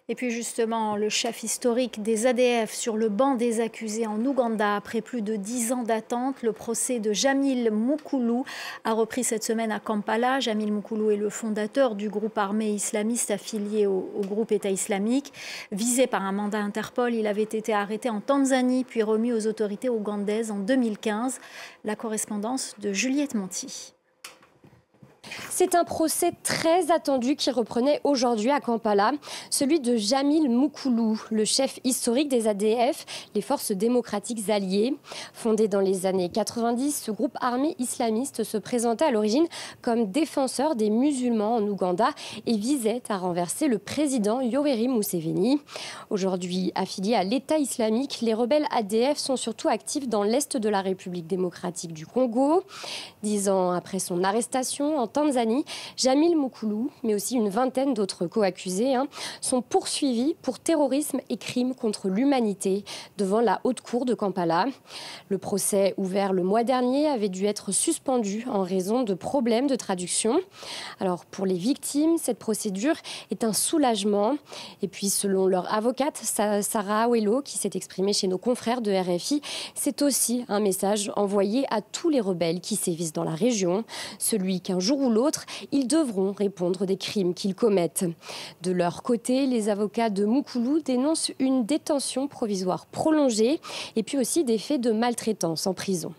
Et puis justement, le chef historique des ADF sur le banc des accusés en Ouganda après plus de 10 ans d'attente. Le procès de Jamil Mukulu a repris cette semaine à Kampala. Jamil Mukulu est le fondateur du groupe armé islamiste affilié au groupe État islamique. Visé par un mandat Interpol, il avait été arrêté en Tanzanie puis remis aux autorités ougandaises en 2015. La correspondance de Juliette Monti. C'est un procès très attendu qui reprenait aujourd'hui à Kampala, celui de Jamil Mukulu, le chef historique des ADF, les forces démocratiques alliées. Fondé dans les années 90, ce groupe armé islamiste se présentait à l'origine comme défenseur des musulmans en Ouganda et visait à renverser le président Yoweri Museveni. Aujourd'hui affiliés à l'État islamique, les rebelles ADF sont surtout actifs dans l'est de la République démocratique du Congo. 10 ans après son arrestation en Tanzanie, Jamil Mukulu, mais aussi une vingtaine d'autres co-accusés, sont poursuivis pour terrorisme et crimes contre l'humanité devant la haute cour de Kampala. Le procès ouvert le mois dernier avait dû être suspendu en raison de problèmes de traduction. Alors pour les victimes, cette procédure est un soulagement. Et puis selon leur avocate, Sarah Awelo, qui s'est exprimée chez nos confrères de RFI, c'est aussi un message envoyé à tous les rebelles qui sévissent dans la région. Celui qu'un jour ou l'autre, ils devront répondre des crimes qu'ils commettent. De leur côté, les avocats de Mukulu dénoncent une détention provisoire prolongée et puis aussi des faits de maltraitance en prison.